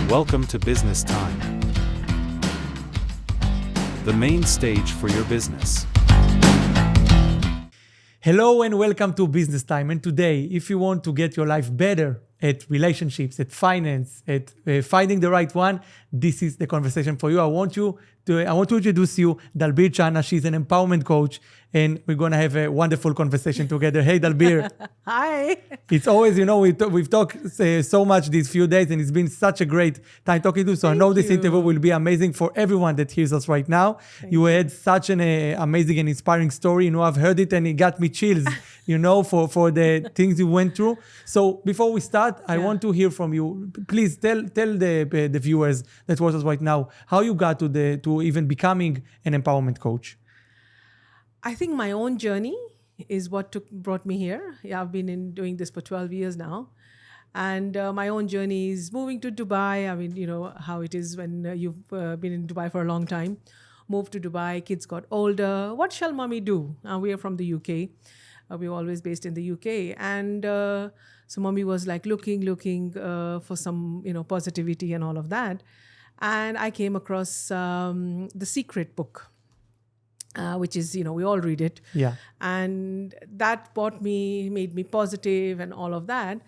Welcome to Business Time, the main stage for your business. Hello and welcome to Business Time. And today, if you want to get your life better at relationships, at finance, at finding the right one, this is the conversation for you. I want to introduce you Dalbir Chana. She's an empowerment coach, and we're going to have a wonderful conversation together. Hey, Dalbir. Hi. It's always, we've talked so much these few days, and it's been such a great time talking to you. So I know this interview will be amazing for everyone that hears us right now. You had such an amazing and inspiring story. I've heard it and it got me chills, for the things you went through. So before we start, I want to hear from you. Please tell the viewers that watch us right now how you got to even becoming an empowerment coach. I think my own journey is what brought me here. Yeah, I've been doing this for 12 years now. And my own journey is moving to Dubai. I mean, you know how it is when you've been in Dubai for a long time. Moved to Dubai, kids got older. What shall mommy do? We are from the UK. We were always based in the UK. And so mommy was like looking for some, positivity and all of that. And I came across The Secret book. Which is, we all read it. Yeah. And that made me positive and all of that.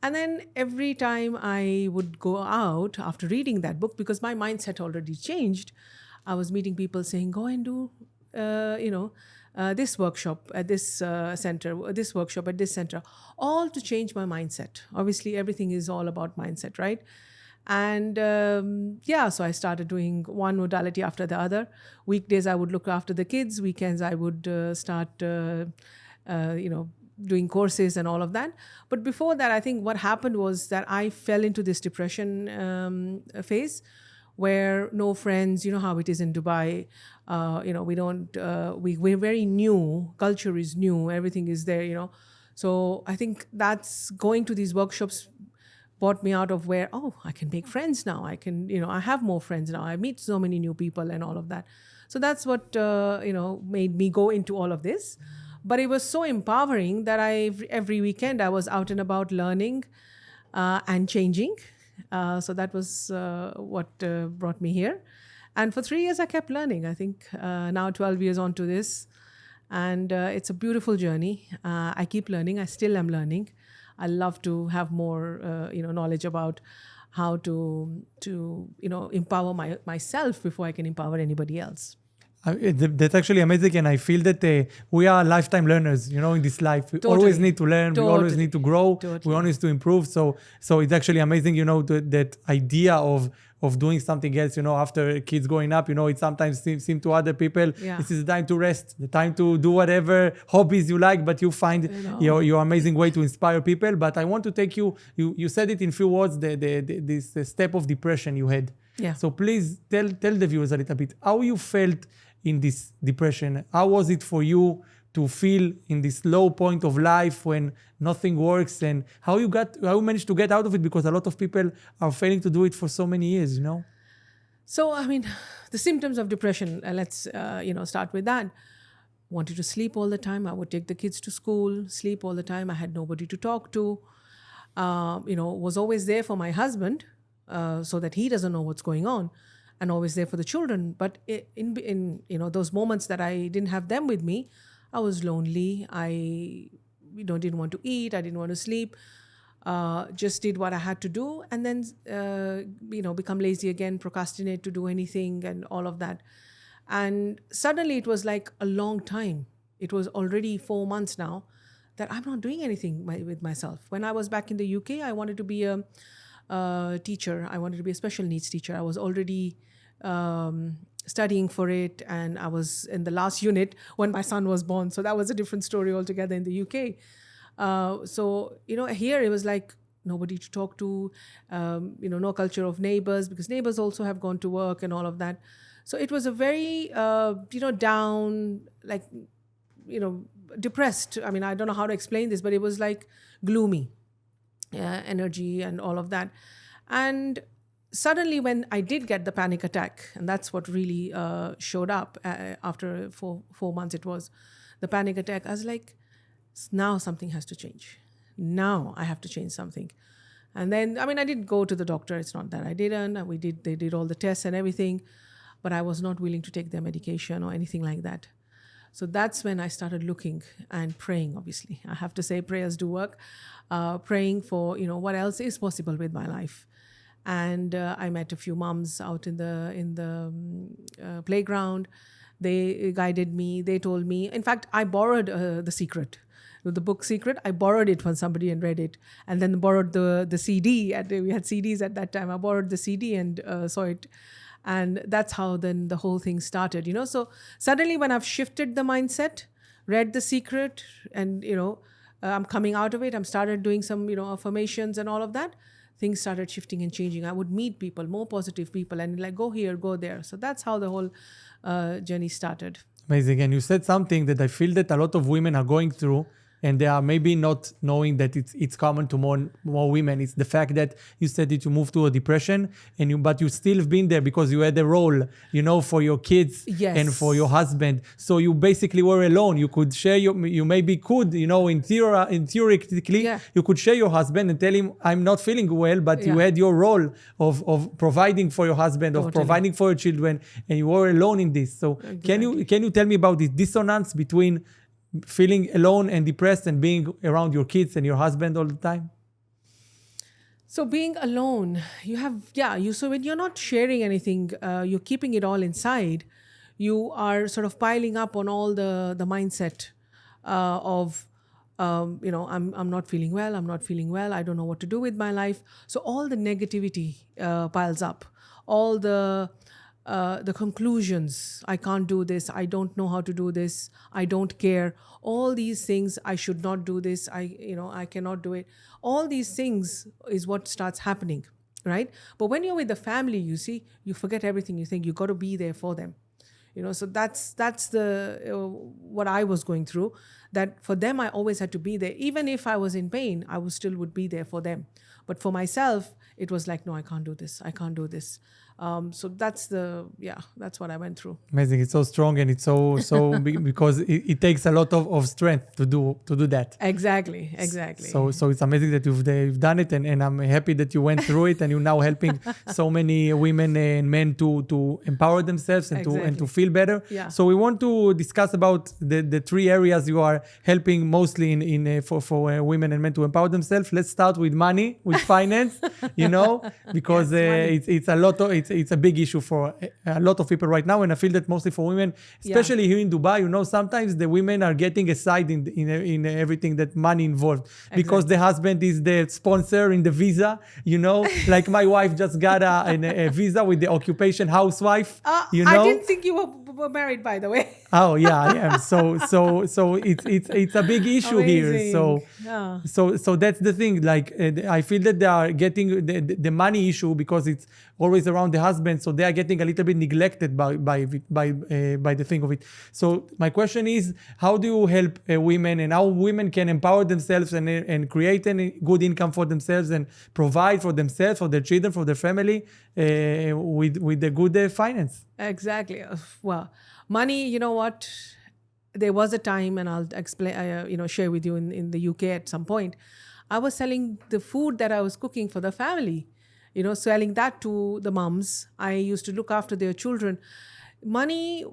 And then every time I would go out after reading that book, because my mindset already changed, I was meeting people saying, go and do, this workshop at this center, this workshop at this center, all to change my mindset. Obviously, everything is all about mindset, right? And so I started doing one modality after the other. Weekdays, I would look after the kids. Weekends, I would start, doing courses and all of that. But before that, I think what happened was that I fell into this depression phase where no friends, you know how it is in Dubai. We're very new. Culture is new. Everything is there, So I think that's going to these workshops brought me out of where, I can make friends now. I can, I have more friends now. I meet so many new people and all of that. So that's what, made me go into all of this. But it was so empowering that every weekend I was out and about learning and changing. So that was what brought me here. And for 3 years, I kept learning. I think now 12 years on to this. And it's a beautiful journey. I keep learning. I still am learning. I love to have more, knowledge about how to empower myself before I can empower anybody else. That's actually amazing, and I feel that we are lifetime learners. In this life, we always need to learn. We always need to grow. We always need to improve. So it's actually amazing. That idea of doing something else. After kids growing up, it sometimes seems to other people this is the time to rest, the time to do whatever hobbies you like. But you find your amazing way to inspire people. But I want to take you. You said it in few words. This step of depression you had. Yeah. So please tell the viewers a little bit how you felt in this depression. How was it for you to feel in this low point of life when nothing works, and how you managed to get out of it? Because a lot of people are failing to do it for so many years, So, I mean, the symptoms of depression, let's, start with that. Wanted to sleep all the time. I would take the kids to school, sleep all the time. I had nobody to talk to. Was always there for my husband so that he doesn't know what's going on, and always there for the children. But in those moments that I didn't have them with me, I was lonely. I didn't want to eat. I didn't want to sleep. Just did what I had to do, and then become lazy again, procrastinate to do anything, and all of that. And suddenly it was like a long time. It was already 4 months now that I'm not doing anything with myself. When I was back in the UK, I wanted to be a teacher. I wanted to be a special needs teacher. I was already studying for it, and I was in the last unit when my son was born. So that was a different story altogether in the UK. Here it was like nobody to talk to, no culture of neighbors, because neighbors also have gone to work and all of that. So it was a very, down, like, depressed. I mean, I don't know how to explain this, but it was like gloomy energy and all of that. And suddenly when I did get the panic attack, and that's what really showed up after 4 months, it was the panic attack. I was like, now something has to change. Now I have to change something. And then, I mean, I did go to the doctor. It's not that I didn't. They did all the tests and everything, but I was not willing to take their medication or anything like that. So that's when I started looking and praying, obviously. I have to say prayers do work. Praying for, what else is possible with my life. And I met a few moms out in the playground. They guided me. They told me. In fact, I borrowed The Secret. The book Secret, I borrowed it from somebody and read it, and then borrowed the CD. We had CDs at that time. I borrowed the CD and saw it, and that's how then the whole thing started. So suddenly, when I've shifted the mindset, read The Secret, and I'm coming out of it. I'm started doing some affirmations and all of that. Things started shifting and changing. I would meet people, more positive people, and like go here, go there. So that's how the whole journey started. Amazing. And you said something that I feel that a lot of women are going through, and they are maybe not knowing that it's common to more women. It's the fact that you said that you moved to a depression, but you still have been there because you had a role, for your kids and for your husband. So you basically were alone. You could share you maybe could, theoretically, you could share your husband and tell him, I'm not feeling well, but you had your role of providing for your husband, of providing for your children, and you were alone in this. So can you tell me about this dissonance between feeling alone and depressed and being around your kids and your husband all the time? So being alone, so when you're not sharing anything, you're keeping it all inside, you are sort of piling up on all the mindset of, I'm not feeling well, I don't know what to do with my life. So all the negativity piles up, all the conclusions, I can't do this, I don't know how to do this, I don't care, all these things, I should not do this, I cannot do it. All these things is what starts happening, right? But when you're with the family, you forget everything. You think you got to be there for them. So that's the what I was going through, that for them I always had to be there. Even if I was in pain, I would be there for them. But for myself, it was like, no, I can't do this. So that's what I went through. Amazing. It's so strong, and it's so big because it takes a lot of strength to do that. Exactly. So it's amazing that you've done it, and I'm happy that you went through it, and you're now helping so many women and men to empower themselves and to feel better. Yeah. So we want to discuss about the three areas you are helping mostly for women and men to empower themselves. Let's start with money, with finance, because it's a big issue for a lot of people right now, and I feel that mostly for women, especially here in Dubai, sometimes the women are getting aside in everything that money involved, because the husband is the sponsor in the visa, like my wife just got a visa with the occupation housewife. I didn't think you were married, by the way. Oh yeah, I am. So it's a big issue here. So that's the thing. Like I feel that they are getting the money issue because it's always around the husband. So they are getting a little bit neglected by the thing of it. So my question is, how do you help women, and how women can empower themselves and create a good income for themselves and provide for themselves, for their children, for their family with the good finance? Exactly. Well, money, you know what? There was a time, and I'll explain, share with you in the UK at some point. I was selling the food that I was cooking for the family, selling that to the moms. I used to look after their children. Money,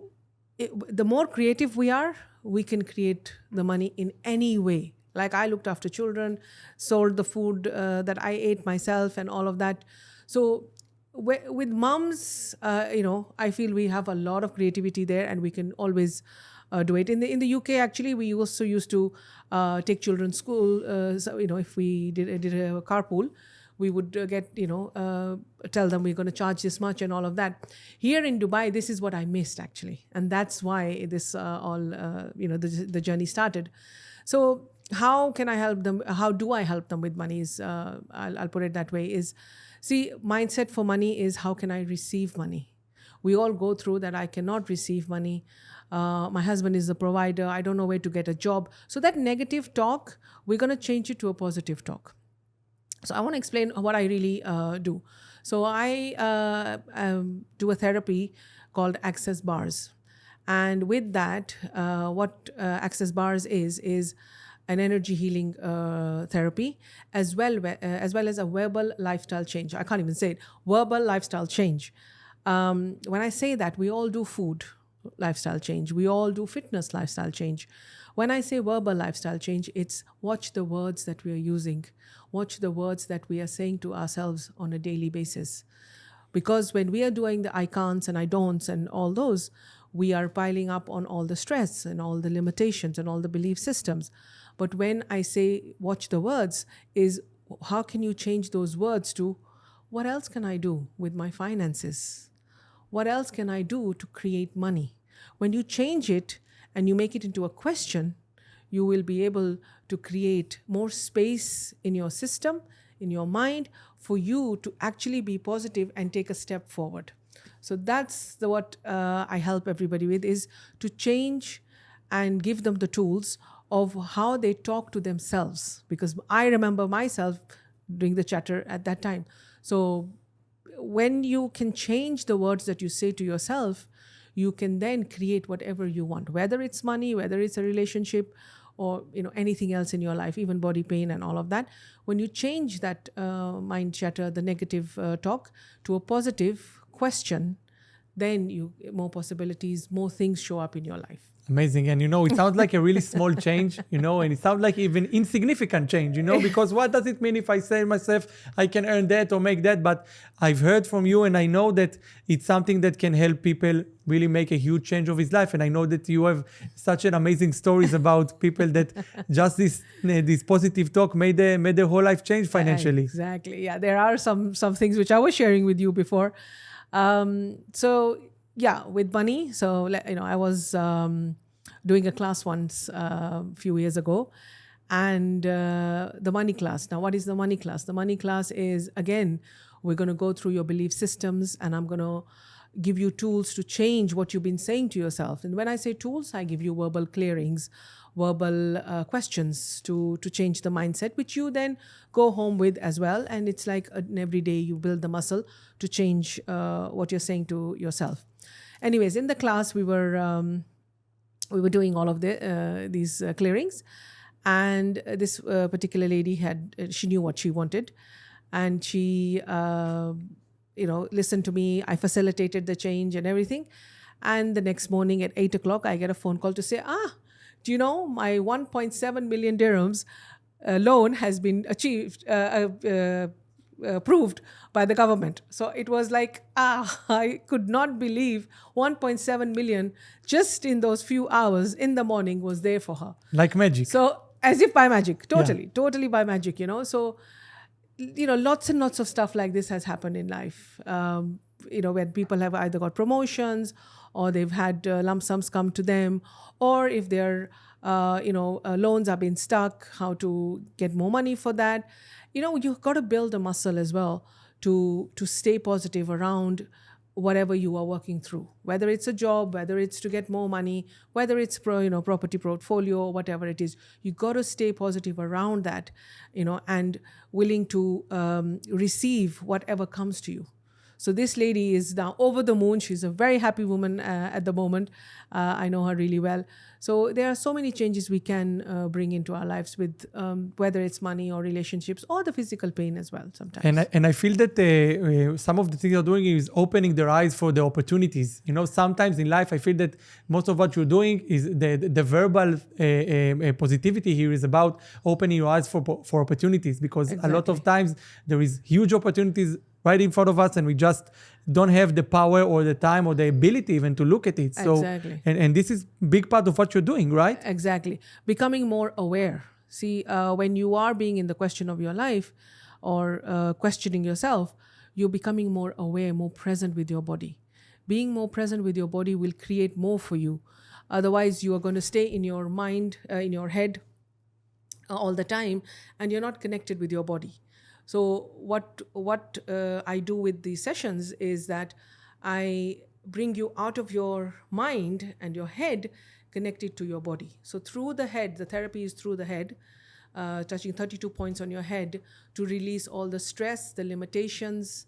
the more creative we are, we can create the money in any way. Like I looked after children, sold the food that I ate myself and all of that. So with moms, I feel we have a lot of creativity there, and we can always do it. In the UK, actually, we also used to take children to school. So, if we did a carpool, we would tell them we're going to charge this much and all of that. Here in Dubai, this is what I missed, actually. And that's why this the journey started. So how can I help them? How do I help them with money? I'll put it that way, is, see, mindset for money is, how can I receive money? We all go through that. I cannot receive money. My husband is the provider. I don't know where to get a job. So that negative talk, we're going to change it to a positive talk. So I want to explain what I really do. So I do a therapy called Access Bars. And with that, what Access Bars is an energy healing therapy, as well as a verbal lifestyle change. I can't even say it. Verbal lifestyle change. When I say that, we all do food lifestyle change. We all do fitness lifestyle change. When I say verbal lifestyle change, it's watch the words that we are using. Watch the words that we are saying to ourselves on a daily basis. Because when we are doing the I can'ts and I don'ts and all those, we are piling up on all the stress and all the limitations and all the belief systems. But when I say watch the words, is how can you change those words to what else can I do with my finances? What else can I do to create money? When you change it and you make it into a question, you will be able to create more space in your system, in your mind, for you to actually be positive and take a step forward. So that's what I help everybody with, is to change and give them the tools of how they talk to themselves. Because I remember myself doing the chatter at that time. So when you can change the words that you say to yourself, you can then create whatever you want, whether it's money, whether it's a relationship, or anything else in your life, even body pain and all of that. When you change that mind chatter, the negative talk, to a positive question, then more possibilities, more things show up in your life. Amazing. And it sounds like a really small change, and it sounds like even insignificant change, because what does it mean if I say to myself, I can earn that or make that? But I've heard from you, and I know that it's something that can help people really make a huge change of his life. And I know that you have such an amazing stories about people that just this positive talk made their whole life change financially. Exactly. Yeah, there are some things which I was sharing with you before. So yeah, with money. So I was doing a class once a few years ago, and the money class. Now, what is the money class? The money class is, again, we're going to go through your belief systems, and I'm going to give you tools to change what you've been saying to yourself. And when I say tools, I give you verbal clearings, verbal questions to change the mindset, which you then go home with as well. And it's like every day you build the muscle to change what you're saying to yourself. Anyways, in the class, we were doing all of these clearings, and this particular lady she knew what she wanted, and she listened to me. I facilitated the change and everything, and the next morning at 8 o'clock, I get a phone call to say, do you know my 1.7 million dirhams loan has been approved by the government. So it was like, I could not believe 1.7 million just in those few hours in the morning was there for her. Like magic. So as if by magic, totally by magic, So, lots and lots of stuff like this has happened in life. When people have either got promotions, or they've had lump sums come to them, or if their loans have been stuck, how to get more money for that. You've got to build a muscle as well to stay positive around whatever you are working through, whether it's a job, whether it's to get more money, whether it's property portfolio, or whatever it is. You got to stay positive around that, and willing to receive whatever comes to you. So this lady is now over the moon. She's a very happy woman at the moment. I know her really well. So there are so many changes we can bring into our lives with whether it's money or relationships or the physical pain as well sometimes. And I feel that some of the things you're doing is opening their eyes for the opportunities. Sometimes in life, I feel that most of what you're doing is the verbal positivity here is about opening your eyes for opportunities, because a lot of times there is huge opportunities right in front of us, and we just don't have the power or the time or the ability even to look at it. So, exactly. And this is a big part of what you're doing, right? Exactly. Becoming more aware. See, when you are being in the question of your life or questioning yourself, you're becoming more aware, more present with your body. Being more present with your body will create more for you. Otherwise, you are going to stay in your mind, in your head all the time, and you're not connected with your body. So what I do with these sessions is that I bring you out of your mind and your head, connected to your body. So through the head, the therapy is through the head, touching 32 points on your head to release all the stress, the limitations,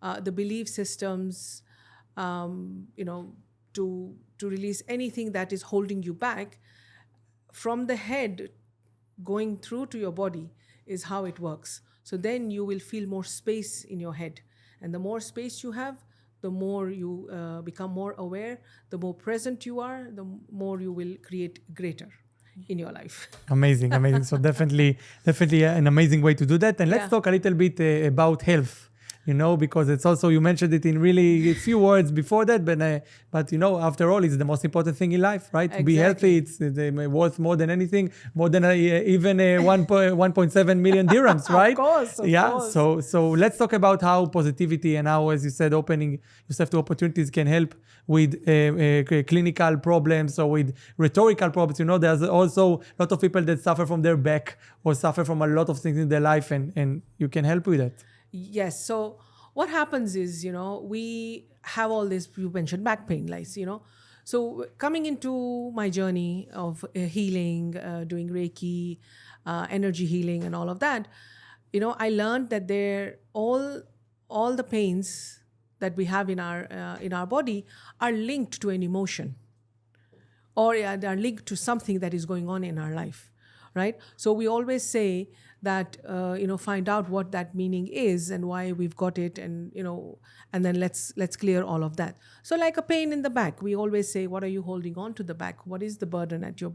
the belief systems, to release anything that is holding you back. From the head, going through to your body is how it works. So then you will feel more space in your head. And the more space you have, the more you become more aware, the more present you are, the more you will create greater in your life. Amazing, amazing. So definitely an amazing way to do that. And let's Yeah. talk a little bit about health, because it's also, you mentioned it in really few words before that, but after all, it's the most important thing in life, right? To be healthy, Exactly. it's worth more than anything, more than even 1.7 million dirhams, right? Of Yeah. course. So let's talk about how positivity and how, as you said, opening yourself to opportunities can help with clinical problems or with rhetorical problems. There's also a lot of people that suffer from their back or suffer from a lot of things in their life, and you can help with that. Yes. So what happens is, we have all this, you mentioned back pain, So coming into my journey of healing, doing Reiki, energy healing and all of that, I learned that all the pains that we have in our body are linked to an emotion, or they are linked to something that is going on in our life, right? So we always say that find out what that meaning is and why we've got it, and and then let's clear all of that. So like a pain in the back, we always say, what are you holding on to the back? What is the burden at your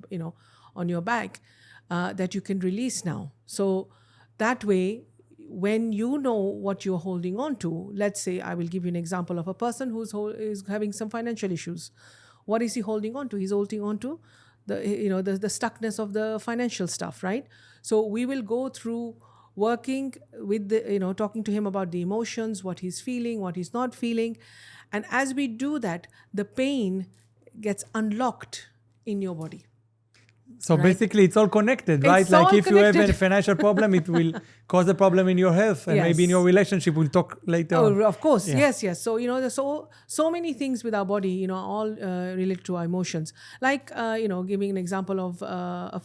on your back that you can release now? So that way, when you know what you're holding on to, let's say I will give you an example of a person is having some financial issues. What is he holding on to? He's holding on to the stuckness of the financial stuff, right? So we will go through working with talking to him about the emotions, what he's feeling, what he's not feeling. And as we do that, the pain gets unlocked in your body. So Right. basically, it's all connected, right? It's Like all if you have a connected. financial problem, it will cause a problem in your health and maybe in your Yes. relationship. We'll talk later on. Oh, of course. Yeah. Yes. So, there's so many things with our body, all relate to our emotions. Like, giving an example of a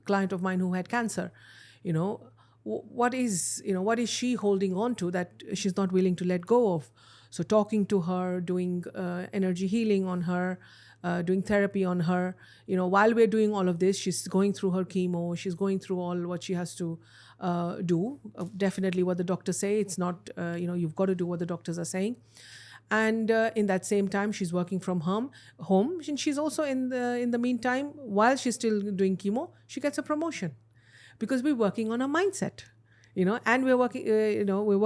client of mine who had cancer. What is she holding on to that she's not willing to let go of? So talking to her, doing energy healing on her, doing therapy on her. While we're doing all of this, she's going through her chemo. She's going through all what she has to do. Definitely what the doctors say. It's not, you've got to do what the doctors are saying. And in that same time, she's working from home. And she's also in the meantime, while she's still doing chemo, she gets a promotion, because we're working on a mindset, and we're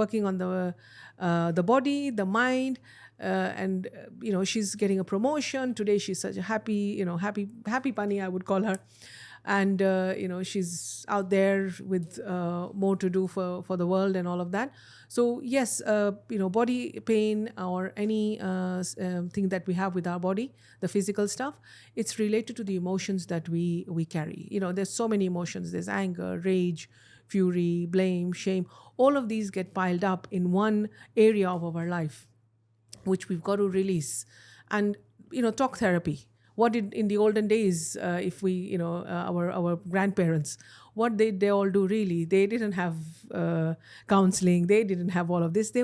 working on the body, the mind, and she's getting a promotion. Today she's such a happy bunny, I would call her. And she's out there with more to do for the world and all of that. So yes, body pain or any thing that we have with our body, the physical stuff, it's related to the emotions that we carry. There's so many emotions. There's anger, rage, fury, blame, shame. All of these get piled up in one area of our life, which we've got to release. And talk therapy. What did in the olden days, if we, our grandparents, what did they all do really? They didn't have counseling. They didn't have all of this. They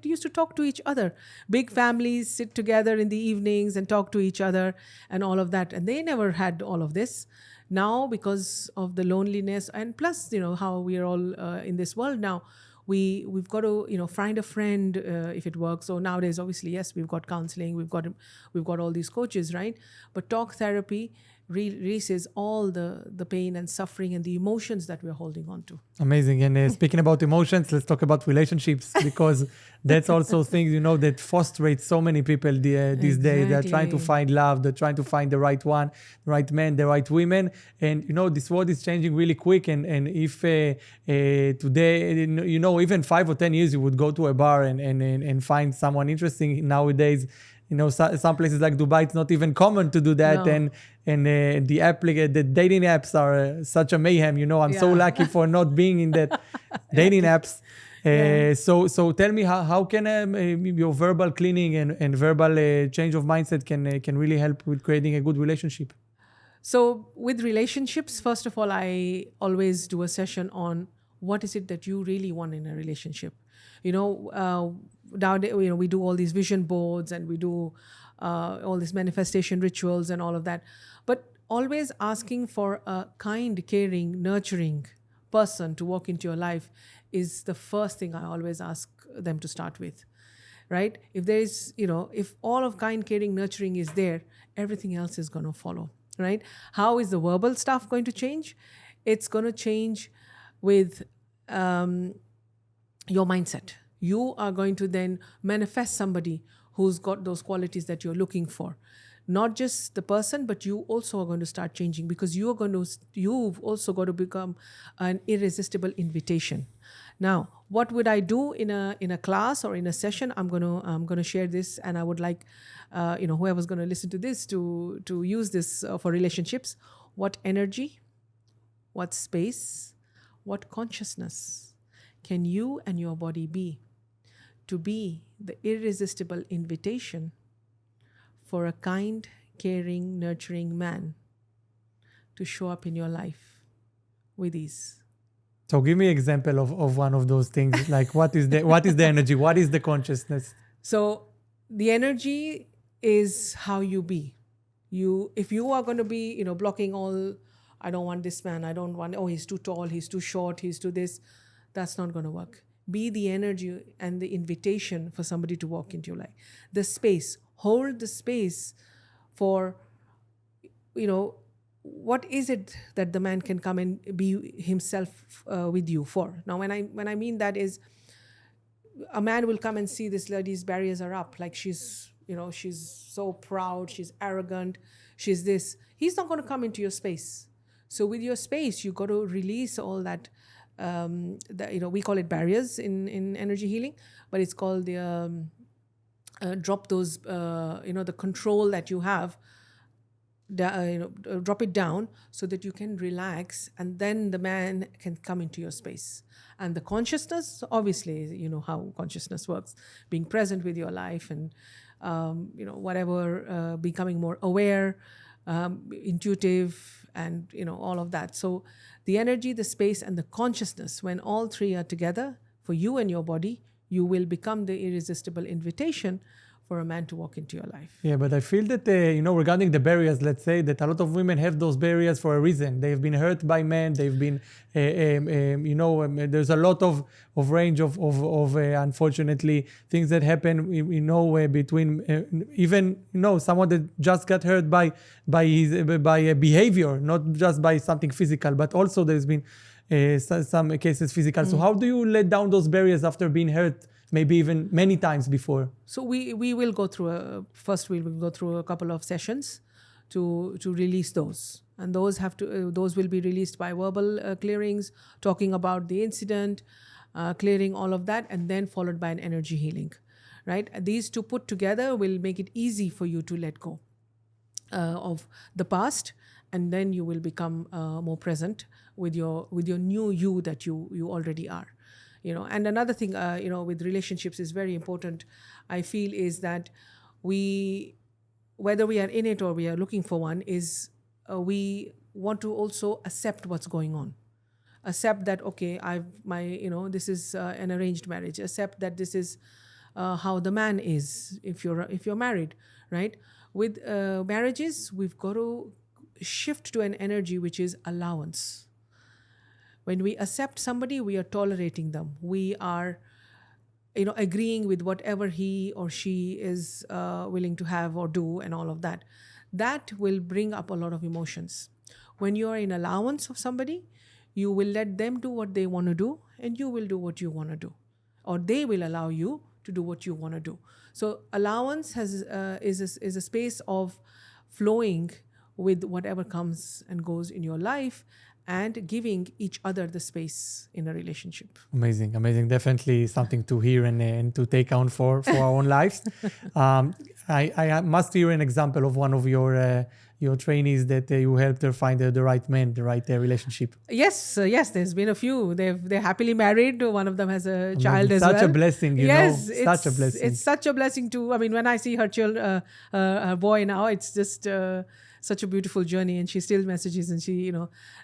used to talk to each other. Big families sit together in the evenings and talk to each other and all of that. And they never had all of this. Now, because of the loneliness and plus, how we are all in this world now, we've got to find a friend if it works. So nowadays, obviously, yes, we've got counseling, we've got all these coaches, right? But talk therapy releases all the pain and suffering and the emotions that we're holding on to. Amazing. And speaking about emotions, let's talk about relationships, because that's also things, that frustrate so many people these days. They're trying to Exactly. find love. They're trying to find the right one, the right man, the right women. And, this world is changing really quick. And if today, even 5 or 10 years, you would go to a bar and find someone interesting. Nowadays, some places like Dubai, it's not even common to do that. No. And the dating apps are such a mayhem. I'm so Yeah. lucky for not being in that dating apps. Yeah. So tell me how can your verbal cleaning and verbal change of mindset can really help with creating a good relationship? So with relationships, first of all, I always do a session on what is it that you really want in a relationship. Nowadays, we do all these vision boards and we do all these manifestation rituals and all of that. But always asking for a kind, caring, nurturing person to walk into your life is the first thing I always ask them to start with, right? If there is, if all of kind, caring, nurturing is there, everything else is going to follow, right? How is the verbal stuff going to change? It's going to change with your mindset. You are going to then manifest somebody who's got those qualities that you're looking for. Not just the person, but you also are going to start changing, because you've also got to become an irresistible invitation. Now, what would I do in a class or in a session? I'm going to share this, and I would like whoever's going to listen to this to use this for relationships. What energy, what space, what consciousness can you and your body be to be the irresistible invitation for a kind, caring, nurturing man to show up in your life with ease? So give me an example of one of those things. Like what is the energy? What is the consciousness? So the energy is how you be. If you are going to be, blocking all, I don't want this man, I don't want, he's too tall, he's too short, he's too this, that's not going to work. Be the energy and the invitation for somebody to walk into your life. The space, hold the space for, what is it that the man can come and be himself with you for? Now, when I mean that is, a man will come and see this lady's barriers are up, like she's so proud, she's arrogant, she's this. He's not going to come into your space. So with your space, you got to release all that. We call it barriers in energy healing, but it's called the drop those, the control that you have. Drop it down so that you can relax, and then the man can come into your space. And the consciousness, obviously, you know how consciousness works, being present with your life and whatever, becoming more aware, intuitive, and all of that. So the energy, the space, and the consciousness, when all three are together for you and your body, you will become the irresistible invitation for a man to walk into your life. Yeah, but I feel that, regarding the barriers, let's say that a lot of women have those barriers for a reason. They've been hurt by men. They've been, there's a lot of range of unfortunately, things that happen, between even, someone that just got hurt by a behavior, not just by something physical, but also there's been some cases physical. So how do you let down those barriers after being hurt? Maybe even many times before. So we will go through we will go through a couple of sessions to release those, and those will be released by verbal clearings, talking about the incident, clearing all of that, and then followed by an energy healing, right? These two put together will make it easy for you to let go of the past, and then you will become more present with your new you that you already are. And another thing, with relationships is very important, I feel, is that whether we are in it or we are looking for one, is we want to also accept what's going on. Accept that, okay, this is an arranged marriage. Accept that this is how the man is if you're married, right? With marriages, we've got to shift to an energy which is allowance. When we accept somebody, we are tolerating them. We are, agreeing with whatever he or she is willing to have or do, and all of that. That will bring up a lot of emotions. When you are in allowance of somebody, you will let them do what they want to do, and you will do what you want to do, or they will allow you to do what you want to do. So allowance is a space of flowing with whatever comes and goes in your life, and giving each other the space in a relationship. Amazing. Definitely something to hear and to take on for our own lives. I must hear an example of one of your trainees that you helped her find the right man, the right relationship. Yes. There's been a few. They're happily married. One of them has a child as well. Such a blessing, yes, such a blessing. It's such a blessing too. I mean, when I see her boy now, it's just such a beautiful journey, and she still messages and she,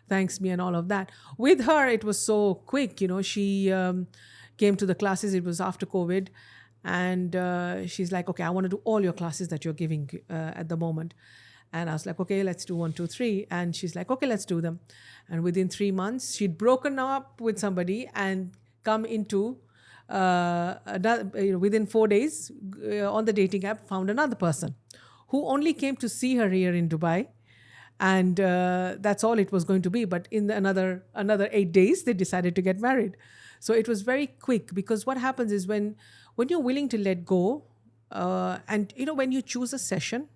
thanks me and all of that. With her, it was so quick. She came to the classes. It was after COVID, and she's like, okay, I want to do all your classes that you're giving at the moment. And I was like, okay, let's do 1, 2, 3. And she's like, okay, let's do them. And within 3 months, she'd broken up with somebody and come into, within 4 days on the dating app, found another person who only came to see her here in Dubai. And that's all it was going to be. But in another 8 days, they decided to get married. So it was very quick, because what happens is when you're willing to let go, and when you choose a session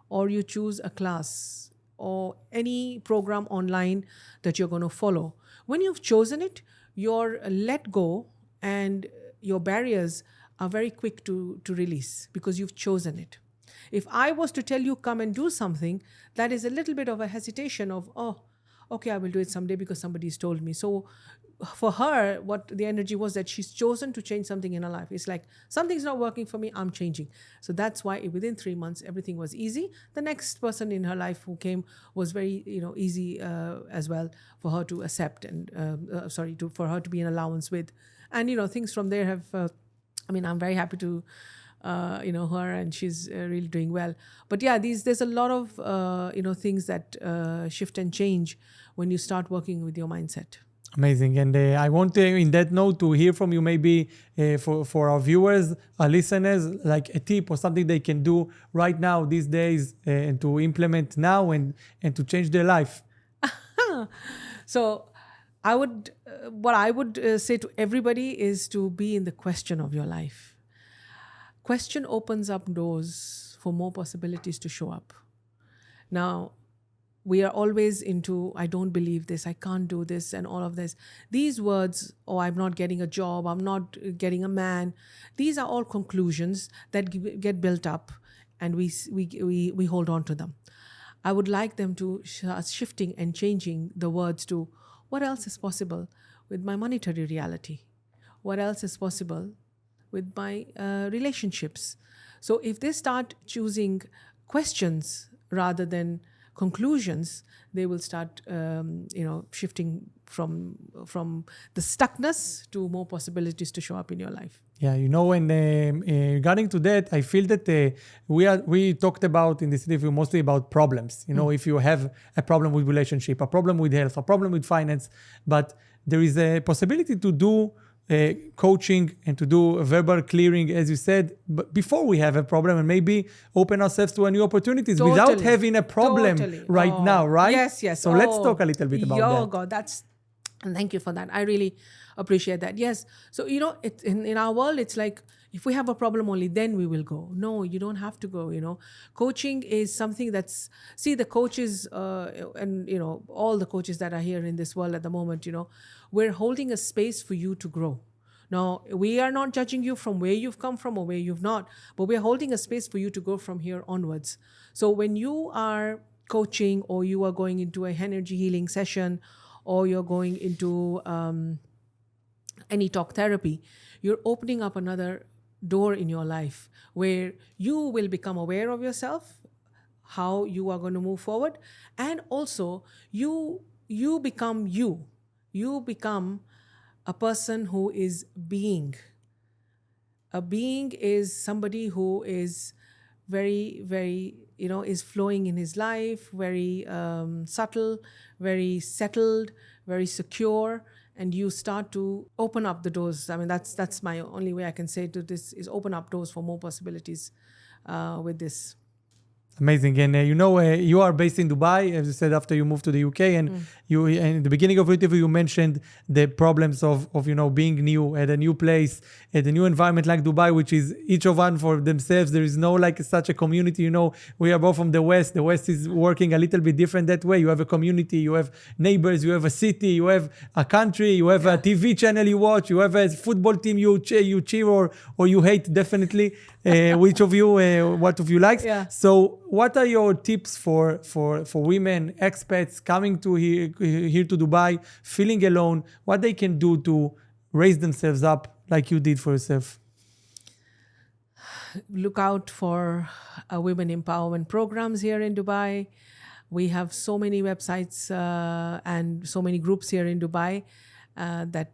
or you choose a class or any program online that you're going to follow, when you've chosen it, your let go and your barriers are very quick to release, because you've chosen it. If I was to tell you, come and do something, that is a little bit of a hesitation of, oh, okay, I will do it someday because somebody's told me. So for her, what the energy was that she's chosen to change something in her life. It's like, something's not working for me, I'm changing. So that's why within 3 months, everything was easy. The next person in her life who came was very, easy as well for her to accept and, for her to be an allowance with. And, things from there have, I'm very happy to, her, and she's really doing well. But yeah, there's a lot of, things that shift and change when you start working with your mindset. Amazing. And I want to, in that note, to hear from you maybe for our viewers, our listeners, like a tip or something they can do right now these days and to implement now and to change their life. So what I would say to everybody is to be in the question of your life. Question opens up doors for more possibilities to show up. Now, we are always into, I don't believe this, I can't do this, and all of this. These words, I'm not getting a job, I'm not getting a man, these are all conclusions that get built up, and we hold on to them. I would like them to start shifting and changing the words to, what else is possible with my monetary reality? What else is possible with my relationships? So if they start choosing questions rather than conclusions, they will start, shifting from the stuckness to more possibilities to show up in your life. Yeah, and regarding to that, I feel that we talked about in this interview mostly about problems. If you have a problem with relationship, a problem with health, a problem with finance, but there is a possibility to do coaching and to do a verbal clearing, as you said, but before we have a problem, and maybe open ourselves to new opportunities without having a problem right now, right? Yes. So let's talk a little bit about that. Oh God, and thank you for that. I really appreciate that. Yes. So, it's in our world, it's like, if we have a problem only, then we will go. No, you don't have to go, Coaching is something that's, see, the coaches and, all the coaches that are here in this world at the moment, we're holding a space for you to grow. Now, we are not judging you from where you've come from or where you've not, but we're holding a space for you to go from here onwards. So when you are coaching, or you are going into an energy healing session, or you're going into any talk therapy, you're opening up another door in your life where you will become aware of yourself, how you are going to move forward, and also you become you. You become a person who is being. A being is somebody who is very, very, is flowing in his life, very subtle, very settled, very secure, and you start to open up the doors. That's my only way I can say to this, is open up doors for more possibilities with this. Amazing. And you are based in Dubai, as you said, after you moved to the UK, and you, in the beginning of your interview, you mentioned the problems of being new at a new place, at a new environment like Dubai, which is each of one for themselves. There is no such a community. We are both from the West. The West is working a little bit different that way. You have a community, you have neighbors, you have a city, you have a country, you have a TV channel you watch, you have a football team you cheer or you hate, definitely. Which of you, what of you likes? Yeah. So what are your tips for women, expats coming to here to Dubai, feeling alone, what they can do to raise themselves up like you did for yourself? Look out for women empowerment programs here in Dubai. We have so many websites and so many groups here in Dubai that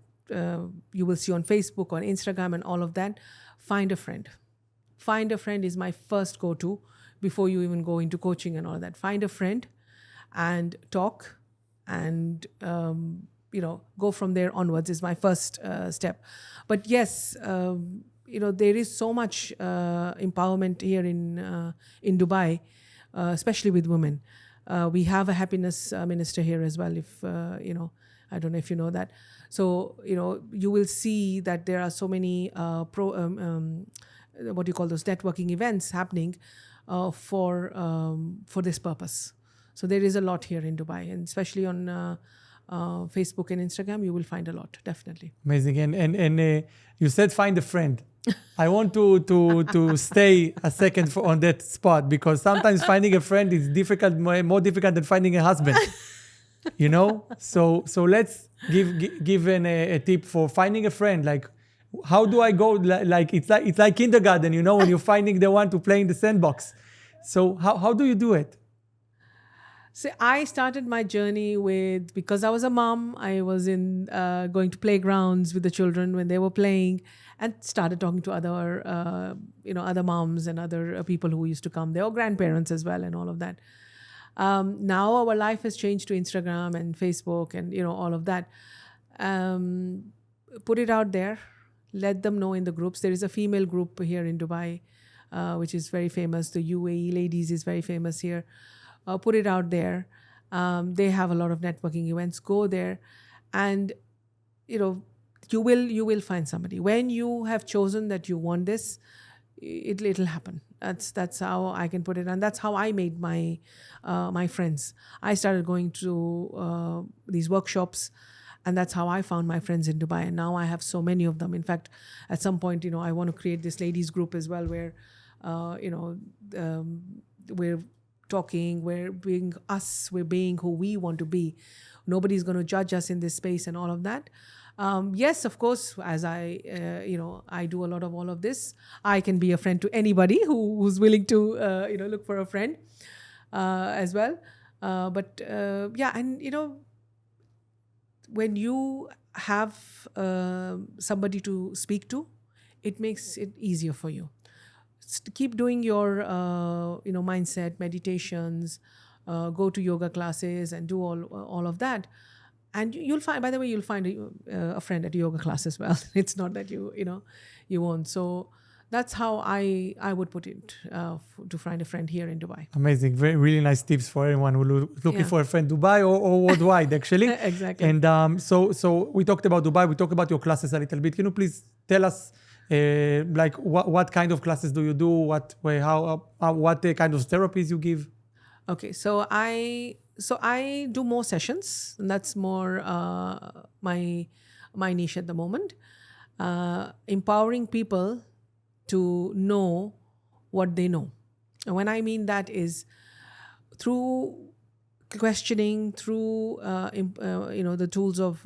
you will see on Facebook, on Instagram, and all of that. Find a friend. Find a friend is my first go-to, before you even go into coaching and all that. Find a friend and talk, and go from there onwards is my first step. But yes, there is so much empowerment here in Dubai, especially with women. We have a happiness minister here as well. If I don't know if you know that. So you will see that there are so many what do you call those, networking events happening for this purpose. So there is a lot here in Dubai, and especially on Facebook and Instagram, you will find a lot, definitely. Amazing. And you said find a friend. I want to stay a second on that spot, because sometimes finding a friend is difficult, more difficult than finding a husband. So let's give a tip for finding a friend. Like, how do I go? Like it's like kindergarten, when you're finding the one to play in the sandbox. So how do you do it? So I started my journey because I was a mom, I was going to playgrounds with the children when they were playing, and started talking to other moms and other people who used to come. They were grandparents as well and all of that. Now our life has changed to Instagram and Facebook and, all of that. Put it out there. Let them know in the groups. There is a female group here in Dubai, which is very famous. The UAE ladies is very famous here. Put it out there. They have a lot of networking events. Go there, and you will find somebody. When you have chosen that you want this, it'll happen. That's how I can put it, and that's how I made my my friends. I started going to these workshops, and that's how I found my friends in Dubai. And now I have so many of them. In fact, at some point, I want to create this ladies group as well, where we're talking, we're being us, we're being who we want to be. Nobody's going to judge us in this space and all of that. Yes, of course, as I do a lot of all of this, I can be a friend to anybody who's willing to, look for a friend as well. When you have somebody to speak to, it makes it easier for you. Keep doing your, mindset, meditations, go to yoga classes and do all of that. And you'll find, by the way, you'll find a friend at a yoga class as well. It's not that you won't. So that's how I would put it to find a friend here in Dubai. Amazing. Really nice tips for anyone who's looking for a friend Dubai or worldwide, actually. Exactly. And so we talked about Dubai. We talked about your classes a little bit. Can you please tell us what kind of classes do you do? What kind of therapies you give? Okay, so I do more sessions, and that's more my niche at the moment. Empowering people to know what they know. And when I mean that is through questioning, through the tools of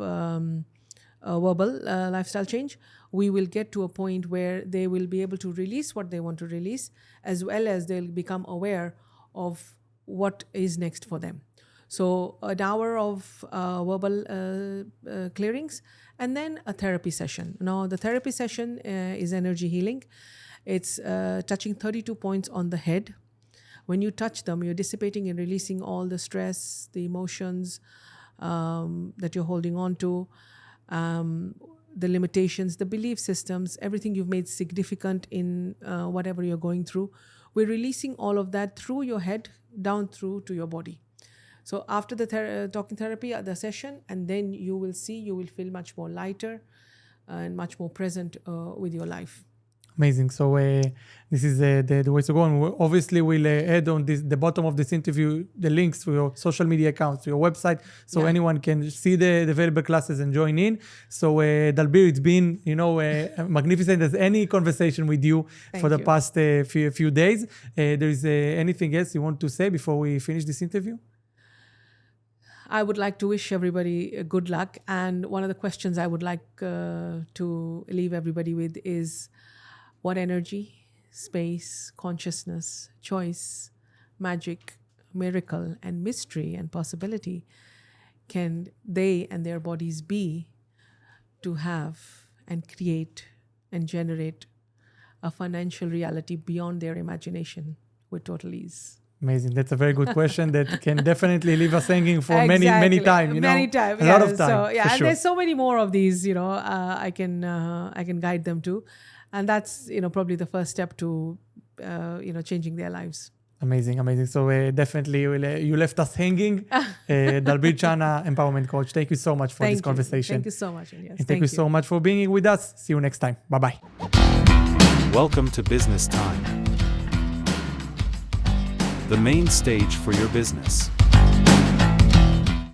verbal lifestyle change, we will get to a point where they will be able to release what they want to release, as well as they'll become aware of what is next for them. So an hour of verbal clearings, and then a therapy session. Now, the therapy session is energy healing. It's touching 32 points on the head. When you touch them, you're dissipating and releasing all the stress, the emotions that you're holding on to, the limitations, the belief systems, everything you've made significant in whatever you're going through. We're releasing all of that through your head, down through to your body. So after the talking therapy, the session, and then you will feel much more lighter and much more present with your life. Amazing. So this is the way to go. And obviously, we'll add on the bottom of this interview the links to your social media accounts, to your website, so anyone can see the available classes and join in. So Dalbir, it's been magnificent as any conversation with you for the past few days. There is anything else you want to say before we finish this interview? I would like to wish everybody good luck. And one of the questions I would like to leave everybody with is, what energy, space, consciousness, choice, magic, miracle, and mystery and possibility can they and their bodies be to have and create and generate a financial reality beyond their imagination with total ease. Amazing. That's a very good question that can definitely leave us hanging for many Exactly. times. Many times, a lot of time. So for and sure. there's so many more of these. I can guide them to, and that's probably the first step to changing their lives. Amazing. So definitely you left us hanging. Dalbir Chana, empowerment coach. Thank you so much for this conversation. Thank you so much, Ilyas. And thank you so much for being with us. See you next time. Bye-bye. Welcome to Business Time, the main stage for your business.